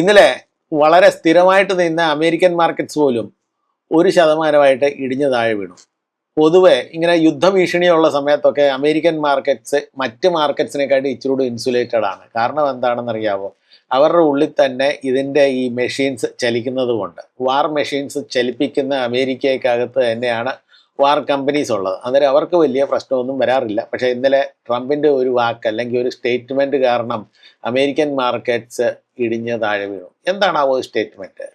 ഇന്നലെ വളരെ സ്ഥിരമായിട്ട് നിന്ന അമേരിക്കൻ മാർക്കറ്റ്സ് പോലും 1% ഇടിഞ്ഞു താഴെ വീണു. പൊതുവെ ഇങ്ങനെ യുദ്ധഭീഷണിയുള്ള സമയത്തൊക്കെ അമേരിക്കൻ മാർക്കറ്റ്സ് മറ്റ് മാർക്കറ്റ്സിനെക്കാട്ടി ഇച്ചിരൂടെ ഇൻസുലേറ്റഡ് ആണ്. കാരണം എന്താണെന്നറിയാവോ? അവരുടെ ഉള്ളിൽ തന്നെ ഇതിൻ്റെ ഈ മെഷീൻസ് ചലിക്കുന്നത് കൊണ്ട്, വാർ മെഷീൻസ് ചലിപ്പിക്കുന്ന അമേരിക്കയ്ക്കകത്ത് തന്നെയാണ് വാർ കമ്പനീസ് ഉള്ളത്. അന്നേരം അവർക്ക് വലിയ പ്രശ്നമൊന്നും വരാറില്ല. പക്ഷേ ഇന്നലെ ട്രംപിൻ്റെ ഒരു വാക്ക് അല്ലെങ്കിൽ ഒരു സ്റ്റേറ്റ്മെൻറ്റ് കാരണം അമേരിക്കൻ മാർക്കറ്റ്സ് ഇടിഞ്ഞ് താഴെ വീണു. എന്താണ് ആ ഒരു സ്റ്റേറ്റ്മെൻറ്റ്?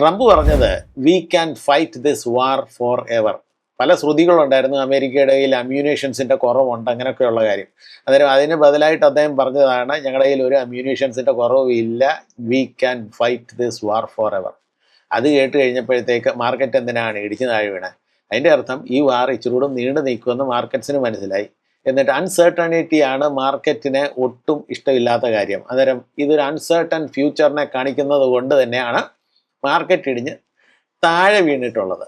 ട്രംപ് പറഞ്ഞത് we can fight this war for ever. പല ശ്രുതികളുണ്ടായിരുന്നു, അമേരിക്കയുടെ കയ്യിൽ അമ്യൂണേഷൻസിൻ്റെ കുറവുണ്ട്, അങ്ങനെയൊക്കെയുള്ള കാര്യം. അന്നേരം അതിന് ബദലായിട്ട് അദ്ദേഹം പറഞ്ഞതാണ് ഞങ്ങളുടെ കയ്യിൽ ഒരു അമ്യൂണേഷൻസിൻ്റെ കുറവില്ല, we can fight this war for ever. അത് കേട്ട് കഴിഞ്ഞപ്പോഴത്തേക്ക് മാർക്കറ്റ് എന്തിനാണ് ഇടിച്ചു താഴെ വീണത്? അതിൻ്റെ അർത്ഥം ഈ വാർ ഇച്ചിരൂടെ നീണ്ടു നിൽക്കുമെന്ന് മാർക്കറ്റ്സിന് മനസ്സിലായി. എന്നിട്ട് അൺസർട്ടണിറ്റി ആണ് മാർക്കറ്റിന് ഒട്ടും ഇഷ്ടമില്ലാത്ത കാര്യം. അന്നേരം ഇതൊരു അൺസർട്ടൺ ഫ്യൂച്ചറിനെ കാണിക്കുന്നത് കൊണ്ട് തന്നെയാണ് മാർക്കറ്റ് ഇടിഞ്ഞ് താഴെ വീണിട്ടുള്ളത്.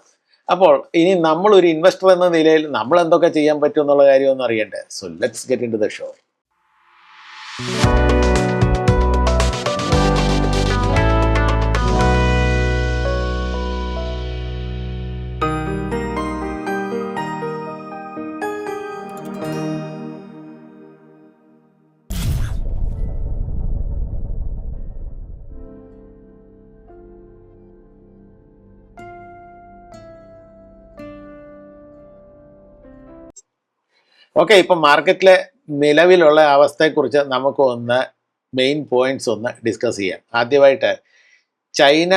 അപ്പോൾ ഇനി നമ്മളൊരു ഇൻവെസ്റ്റർ എന്ന നിലയിൽ നമ്മൾ എന്തൊക്കെ ചെയ്യാൻ പറ്റും എന്നുള്ള കാര്യമൊന്നും അറിയണ്ടേ? So let's get into the show. Okay, ഇപ്പം മാർക്കറ്റിലെ നിലവിലുള്ള അവസ്ഥയെക്കുറിച്ച് നമുക്ക് മെയിൻ പോയിന്റ്സ് ഡിസ്കസ് ചെയ്യാം. ആദ്യമായിട്ട് ചൈന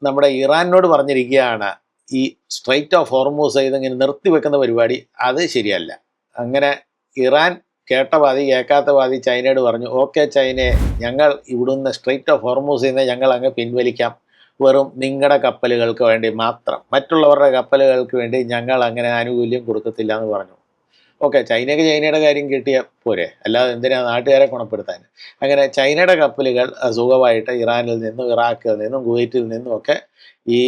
നമ്മുടെ ഇറാനോട് പറഞ്ഞിരിക്കുകയാണ് ഈ സ്ട്രൈറ്റ് ഓഫ് ഹോർമൂസ് ഇതിങ്ങനെ നിർത്തിവെക്കുന്ന പരിപാടി അത് ശരിയല്ല. അങ്ങനെ ഇറാൻ കേട്ട പാതി കേൾക്കാത്ത പാതി ചൈനയോട് പറഞ്ഞു, ഓക്കെ ചൈനയെ, ഞങ്ങൾ ഇവിടുന്ന് സ്ട്രൈറ്റ് ഓഫ് ഹോർമൂസിൽ നിന്ന് ഞങ്ങൾ അങ്ങ് പിൻവലിക്കാം, വെറും നിങ്ങളുടെ കപ്പലുകൾക്ക് വേണ്ടി മാത്രം, മറ്റുള്ളവരുടെ കപ്പലുകൾക്ക് വേണ്ടി ഞങ്ങൾ അങ്ങനെ ആനുകൂല്യം കൊടുക്കത്തില്ല എന്ന് പറഞ്ഞു. ഓക്കെ, ചൈനയ്ക്ക് ചൈനയുടെ കാര്യം കിട്ടിയാൽ പോരെ, അല്ലാതെ എന്തിനാ നാട്ടുകാരെ ഗുണപ്പെടുത്താൻ? അങ്ങനെ ചൈനയുടെ കപ്പലുകൾ സുഖമായിട്ട് ഇറാനിൽ നിന്നും ഇറാഖിൽ നിന്നും കുവൈറ്റിൽ നിന്നും ഒക്കെ ഈ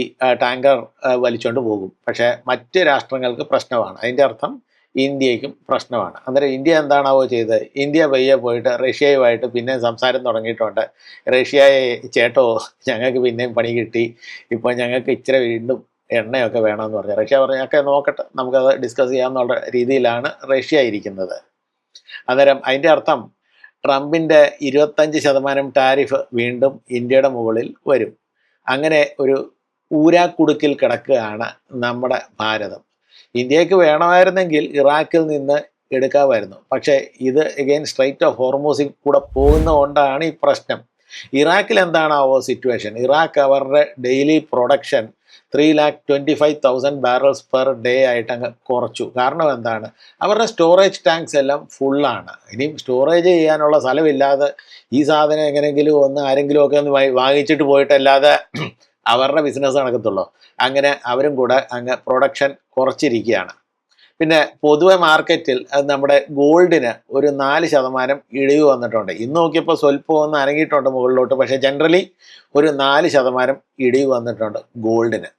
ടാങ്കർ വലിച്ചുകൊണ്ട് പോകും. പക്ഷേ മറ്റ് രാഷ്ട്രങ്ങൾക്ക് പ്രശ്നമാണ്. അതിൻ്റെ അർത്ഥം ഇന്ത്യക്കും പ്രശ്നമാണ്. അന്നേരം ഇന്ത്യ എന്താണാവോ ചെയ്തത്? ഇന്ത്യ പയ്യെ പോയിട്ട് റഷ്യയുമായിട്ട് പിന്നെ സംസാരം തുടങ്ങിയിട്ടുണ്ട്. റഷ്യയെ ചേട്ടോ ഞങ്ങൾക്ക് പിന്നെയും പണി കിട്ടി, ഇപ്പോൾ ഞങ്ങൾക്ക് ഇച്ചിരി വീണ്ടും എണ്ണയൊക്കെ വേണമെന്ന് പറഞ്ഞു. റഷ്യ പറഞ്ഞു ഒക്കെ നോക്കട്ടെ, നമുക്കത് ഡിസ്കസ് ചെയ്യാമെന്നുള്ള രീതിയിലാണ് റഷ്യ ഇരിക്കുന്നത്. അന്നേരം അതിൻ്റെ അർത്ഥം ട്രംപിൻ്റെ 25% ടാരിഫ് വീണ്ടും ഇന്ത്യയുടെ മുകളിൽ വരും. അങ്ങനെ ഒരു ഊരാക്കുടുക്കിൽ കിടക്കുകയാണ് നമ്മുടെ ഭാരതം. ഇന്ത്യക്ക് വേണമായിരുന്നെങ്കിൽ ഇറാഖിൽ നിന്ന് എടുക്കാമായിരുന്നു. പക്ഷേ ഇത് എഗെയിൻ സ്ട്രൈറ്റ് ഓഫ് ഹോർമൂസിൽ കൂടെ പോകുന്നതുകൊണ്ടാണ് ഈ പ്രശ്നം. ഇറാഖിൽ എന്താണാവോ സിറ്റുവേഷൻ? ഇറാഖ് അവരുടെ daily production 3,25,000 barrels per day ആയിട്ട് അങ്ങ് കുറച്ചു. കാരണം എന്താണ്? അവരുടെ സ്റ്റോറേജ് ടാങ്ക്സ് എല്ലാം ഫുള്ളാണ്. ഇനിയും സ്റ്റോറേജ് ചെയ്യാനുള്ള സ്ഥലമില്ലാതെ ഈ സാധനം എങ്ങനെയെങ്കിലും ആരെങ്കിലും ഒക്കെ വാങ്ങിച്ചിട്ട് പോയിട്ടല്ലാതെ അവരുടെ ബിസിനസ് നടക്കത്തുള്ളൂ. അങ്ങനെ അവരും കൂടെ അങ്ങ് പ്രൊഡക്ഷൻ കുറച്ചിരിക്കുകയാണ്. പിന്നെ പൊതുവെ മാർക്കറ്റിൽ നമ്മുടെ ഗോൾഡിന് ഒരു 4% ഇടിവ് വന്നിട്ടുണ്ട്. ഇന്ന് നോക്കിയപ്പോൾ സ്വല്പം അനങ്ങിയിട്ടുണ്ട് മുകളിലോട്ട്. പക്ഷേ ജനറലി ഒരു 4% ഇടിവ് വന്നിട്ടുണ്ട് ഗോൾഡിന്.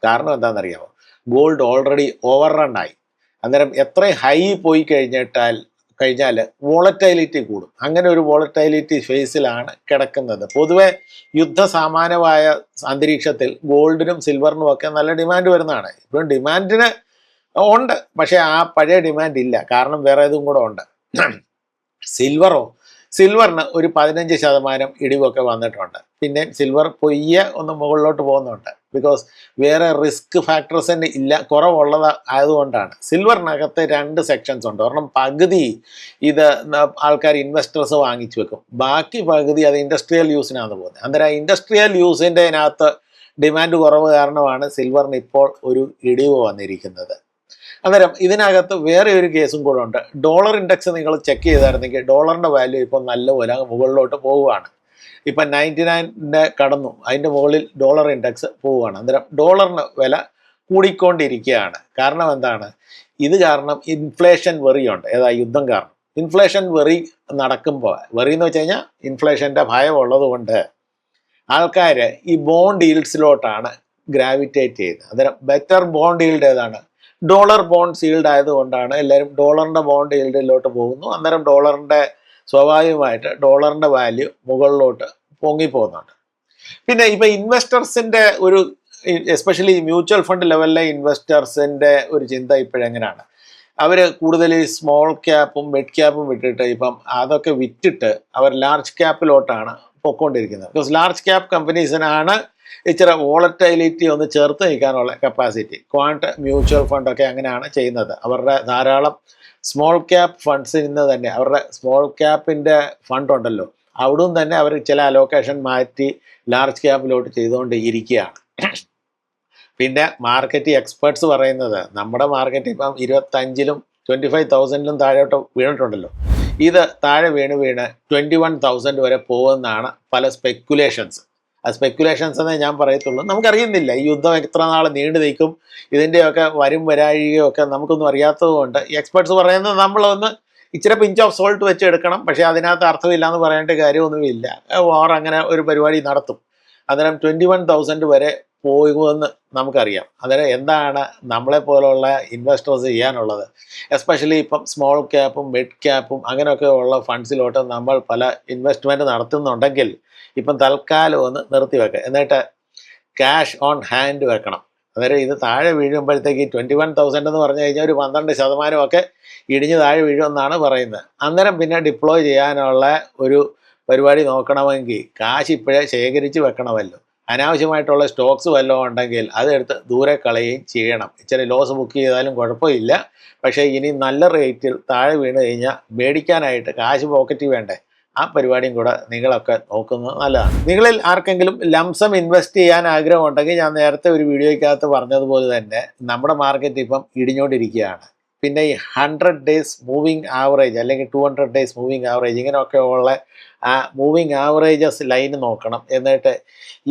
കാരണം എന്താണെന്നറിയാമോ? ഗോൾഡ് ഓൾറെഡി ഓവർറണ്ണായി. അന്നേരം എത്രയും ഹൈ പോയി കഴിഞ്ഞാൽ വോളറ്റൈലിറ്റി കൂടും. അങ്ങനെ ഒരു വോളറ്റൈലിറ്റി ഫേസിലാണ് കിടക്കുന്നത്. പൊതുവെ യുദ്ധസമാനമായ അന്തരീക്ഷത്തിൽ ഗോൾഡിനും സിൽവറിനും ഒക്കെ നല്ല ഡിമാൻഡ് വരുന്നതാണ്. ഇപ്പം ഡിമാൻഡിന് ഉണ്ട്, പക്ഷേ ആ പഴയ ഡിമാൻഡ് ഇല്ല. കാരണം വേറെ ഇതും കൂടെ ഉണ്ട്. സിൽവറിന് ഒരു 15% ഇടിവൊക്കെ വന്നിട്ടുണ്ട്. പിന്നെ സിൽവർ മുകളിലോട്ട് പോകുന്നുണ്ട്. ബിക്കോസ് വേറെ റിസ്ക് ഫാക്ടേഴ്സ് ഇല്ല, കുറവുള്ളത് ആയതുകൊണ്ടാണ്. സിൽവറിനകത്ത് 2 സെക്ഷൻസ് ഉണ്ട്. ഒരെണ്ണം പകുതി ഇത് ആൾക്കാർ ഇൻവെസ്റ്റേഴ്സ് വാങ്ങിച്ചു വെക്കും, ബാക്കി പകുതി അത് ഇൻഡസ്ട്രിയൽ യൂസിനാണ് പോകുന്നത്. അന്നേരം ഇൻഡസ്ട്രിയൽ യൂസിൻ്റെ അതിനകത്ത് ഡിമാൻഡ് കുറവ് കാരണമാണ് സിൽവറിന് ഇപ്പോൾ ഒരു ഇടിവ് വന്നിരിക്കുന്നത്. അന്നേരം ഇതിനകത്ത് വേറെ ഒരു കേസും കൂടെ ഉണ്ട്. ഡോളർ ഇൻഡെക്സ് നിങ്ങൾ ചെക്ക് ചെയ്തായിരുന്നെങ്കിൽ ഡോളറിൻ്റെ വാല്യൂ ഇപ്പോൾ നല്ലപോലെ മുകളിലോട്ട് പോവുകയാണ്. ഇപ്പം 99 കടന്നു, അതിൻ്റെ മുകളിൽ ഡോളർ ഇൻഡെക്സ് പോവുകയാണ്. അന്നേരം ഡോളറിന് വില കൂടിക്കൊണ്ടിരിക്കുകയാണ്. കാരണം എന്താണ്? ഇത് കാരണം ഇൻഫ്ലേഷൻ വെറിയുണ്ട്. യുദ്ധം കാരണം ഇൻഫ്ലേഷൻ വെറി നടക്കുമ്പോൾ, വെറി എന്ന് വെച്ച് കഴിഞ്ഞാൽ ഇൻഫ്ലേഷൻ്റെ ഭയം ഉള്ളത് കൊണ്ട് ആൾക്കാർ ഈ ബോണ്ട് ഈൽഡ്സിലോട്ടാണ് ഗ്രാവിറ്റേറ്റ് ചെയ്യുന്നത്. അന്നേരം ബെറ്റർ ബോണ്ട് ഈൽഡ് ഏതാണ്? ഡോളർ ബോണ്ട്സ് ഈൽഡ് ആയതുകൊണ്ടാണ് എല്ലാവരും ഡോളറിൻ്റെ ബോണ്ട് ഈൽഡിലോട്ട് പോകുന്നു. അന്നേരം ഡോളറിൻ്റെ സ്വാഭാവികമായിട്ട് ഡോളറിൻ്റെ വാല്യൂ മുകളിലോട്ട് പൊങ്ങിപ്പോകുന്നുണ്ട്. പിന്നെ ഇപ്പം ഇൻവെസ്റ്റേഴ്സിൻ്റെ ഒരു എസ്പെഷ്യലി മ്യൂച്വൽ ഫണ്ട് ലെവലിലെ ഇൻവെസ്റ്റേഴ്സിൻ്റെ ഒരു ചിന്ത ഇപ്പോഴെങ്ങനെയാണ്, അവർ കൂടുതൽ ഈ സ്മോൾ ക്യാപ്പും മിഡ് ക്യാപ്പും വിട്ടിട്ട് ഇപ്പം അതൊക്കെ വിറ്റിട്ട് അവർ ലാർജ് ക്യാപ്പിലോട്ടാണ് പൊയ്ക്കൊണ്ടിരിക്കുന്നത്. ബിക്കോസ് ലാർജ് ക്യാപ്പ് കമ്പനീസിനാണ് ഇച്ചിരി വോളറ്റൈലിറ്റി ഒന്ന് ചേർത്ത് നിൽക്കാനുള്ള കപ്പാസിറ്റി. ക്വാണ്ട് മ്യൂച്വൽ ഫണ്ടൊക്കെ അങ്ങനെയാണ് ചെയ്യുന്നത്. അവരുടെ ധാരാളം സ്മോൾ ക്യാപ്പ് ഫണ്ട്സിൽ നിന്ന് തന്നെ, അവരുടെ സ്മോൾ ക്യാപ്പിൻ്റെ ഫണ്ട് ഉണ്ടല്ലോ, അവിടുന്ന് തന്നെ അവർ ചില അലോക്കേഷൻ മാറ്റി ലാർജ് ക്യാപ്പിലോട്ട് ചെയ്തുകൊണ്ട് ഇരിക്കുകയാണ്. പിന്നെ മാർക്കറ്റ് എക്സ്പേർട്സ് പറയുന്നത് നമ്മുടെ മാർക്കറ്റ് ഇപ്പം 25,000-ലും 25,000-ലും താഴോട്ട് വീണിട്ടുണ്ടല്ലോ. ഇത് താഴെ വീണ് 21,000 വരെ പോകുമെന്നാണ് പല സ്പെക്കുലേഷൻസ്. ആ സ്പെക്കുലേഷൻസ് എന്നേ ഞാൻ പറയത്തുള്ളൂ. നമുക്കറിയുന്നില്ല ഈ യുദ്ധം എത്ര നാൾ നീണ്ടു നിൽക്കും, ഇതിൻ്റെയൊക്കെ വരാഴികയൊക്കെ നമുക്കൊന്നും അറിയാത്തത് കൊണ്ട് എക്സ്പേർട്സ് പറയുന്നത് നമ്മളൊന്ന് ഇച്ചിരി പിഞ്ച് ഓഫ് സോൾട്ട് വെച്ച് എടുക്കണം. പക്ഷേ അതിനകത്ത് അർത്ഥമില്ല എന്ന് പറയേണ്ട കാര്യമൊന്നുമില്ല. വാർ അങ്ങനെ ഒരു പരിപാടി നടത്തും. അന്നേരം 21,000 വരെ പോകുമെന്ന് നമുക്കറിയാം. അന്നേരം എന്താണ് നമ്മളെപ്പോലുള്ള ഇൻവെസ്റ്റേഴ്സ് ചെയ്യാനുള്ളത്? എസ്പെഷ്യലി ഇപ്പം സ്മോൾ ക്യാപ്പും മിഡ് ക്യാപ്പും അങ്ങനെയൊക്കെ ഉള്ള ഫണ്ട്സിലോട്ട് നമ്മൾ പല ഇൻവെസ്റ്റ്മെൻറ്റ് നടത്തുന്നുണ്ടെങ്കിൽ ഇപ്പം തൽക്കാലം ഒന്ന് നിർത്തിവെക്കുക. എന്നിട്ട് ക്യാഷ് ഓൺ ഹാൻഡ് വെക്കണം. അന്നേരം ഇത് താഴെ വീഴുമ്പോഴത്തേക്ക് 21,000 എന്ന് പറഞ്ഞു കഴിഞ്ഞാൽ ഒരു 12% ഇടിഞ്ഞ് താഴെ വീഴുമെന്നാണ് പറയുന്നത്. അന്നേരം പിന്നെ ഡിപ്ലോയ് ചെയ്യാനുള്ള ഒരു പരിപാടി നോക്കണമെങ്കിൽ കാശ് ഇപ്പോഴേ ശേഖരിച്ച് വെക്കണമല്ലോ. അനാവശ്യമായിട്ടുള്ള സ്റ്റോക്സ് വല്ലതും ഉണ്ടെങ്കിൽ അതെടുത്ത് ദൂരെ കളയുകയും ചെയ്യണം. ഇച്ചിരി ലോസ് ബുക്ക് ചെയ്താലും കുഴപ്പമില്ല. പക്ഷേ ഇനി നല്ല റേറ്റിൽ താഴെ വീണ് കഴിഞ്ഞാൽ മേടിക്കാനായിട്ട് കാശ് പോക്കറ്റിൽ വേണ്ടേ? ആ പരിപാടിയും കൂടെ നിങ്ങളൊക്കെ നോക്കുന്നത് നല്ലതാണ്. നിങ്ങളിൽ ആർക്കെങ്കിലും ലംസം ഇൻവെസ്റ്റ് ചെയ്യാൻ ആഗ്രഹമുണ്ടെങ്കിൽ ഞാൻ നേരത്തെ ഒരു വീഡിയോയ്ക്കകത്ത് പറഞ്ഞതുപോലെ തന്നെ നമ്മുടെ മാർക്കറ്റ് ഇപ്പം ഇടിഞ്ഞുകൊണ്ടിരിക്കുകയാണ്. പിന്നെ ഈ 100 ഡേയ്സ് മൂവിങ് ആവറേജ് അല്ലെങ്കിൽ 200 ഡേയ്സ് മൂവിങ് ആവറേജ് ഇങ്ങനെയൊക്കെ ഉള്ള ആ മൂവിങ് ആവറേജസ് ലൈൻ നോക്കണം. എന്നിട്ട്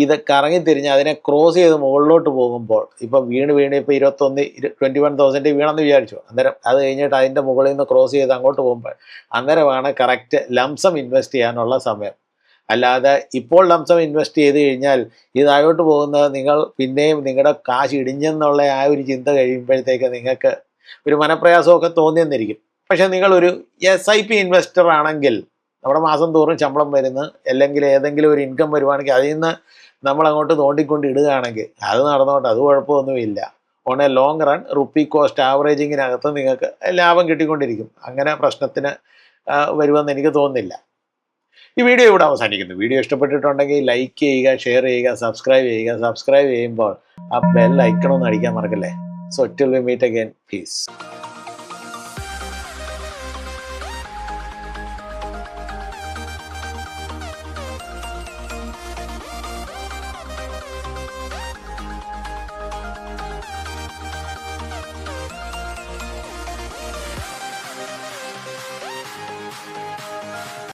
ഇത് കറങ്ങി തിരിഞ്ഞ് അതിനെ ക്രോസ് ചെയ്ത് മുകളിലോട്ട് പോകുമ്പോൾ ഇപ്പം വീണ് ഇപ്പോൾ 21,000 വീണെന്ന് വിചാരിച്ചു. അന്നേരം അത് കഴിഞ്ഞിട്ട് അതിൻ്റെ മുകളിൽ നിന്ന് ക്രോസ് ചെയ്ത് അങ്ങോട്ട് പോകുമ്പോൾ അന്നേരമാണ് കറക്റ്റ് ലംസം ഇൻവെസ്റ്റ് ചെയ്യാനുള്ള സമയം. അല്ലാതെ ഇപ്പോൾ ലംസം ഇൻവെസ്റ്റ് ചെയ്ത് കഴിഞ്ഞാൽ ഇത് താഴോട്ട് പോകുന്നത് നിങ്ങൾ പിന്നെയും നിങ്ങളുടെ കാശ് ഇടിഞ്ഞെന്നുള്ള ആ ഒരു ചിന്ത കഴിയുമ്പോഴത്തേക്ക് നിങ്ങൾക്ക് ഒരു മനപ്രയാസമൊക്കെ തോന്നിയെന്നിരിക്കും. പക്ഷേ നിങ്ങളൊരു SIP ഇൻവെസ്റ്റർ ആണെങ്കിൽ നമ്മുടെ മാസം തോറും ശമ്പളം വരുന്നു, അല്ലെങ്കിൽ ഏതെങ്കിലും ഒരു ഇൻകം വരുവാണെങ്കിൽ അതിൽ നിന്ന് നമ്മളങ്ങോട്ട് തോണ്ടിക്കൊണ്ട് ഇടുകയാണെങ്കിൽ അത് നടന്നോട്ടെ, അത് കുഴപ്പമൊന്നുമില്ല. On a long run rupee cost ആവറേജിങ്ങിനകത്ത് നിങ്ങൾക്ക് ലാഭം കിട്ടിക്കൊണ്ടിരിക്കും. അങ്ങനെ പ്രശ്നത്തിന് വരുമെന്ന് എനിക്ക് തോന്നുന്നില്ല. ഈ വീഡിയോ ഇവിടെ അവസാനിക്കുന്നു. വീഡിയോ ഇഷ്ടപ്പെട്ടിട്ടുണ്ടെങ്കിൽ ലൈക്ക് ചെയ്യുക, ഷെയർ ചെയ്യുക, സബ്സ്ക്രൈബ് ചെയ്യുക. സബ്സ്ക്രൈബ് ചെയ്യുമ്പോൾ ആ ബെൽ ഐക്കണൊന്നും അടിക്കാൻ മറക്കല്ലേ. So till we meet again, peace.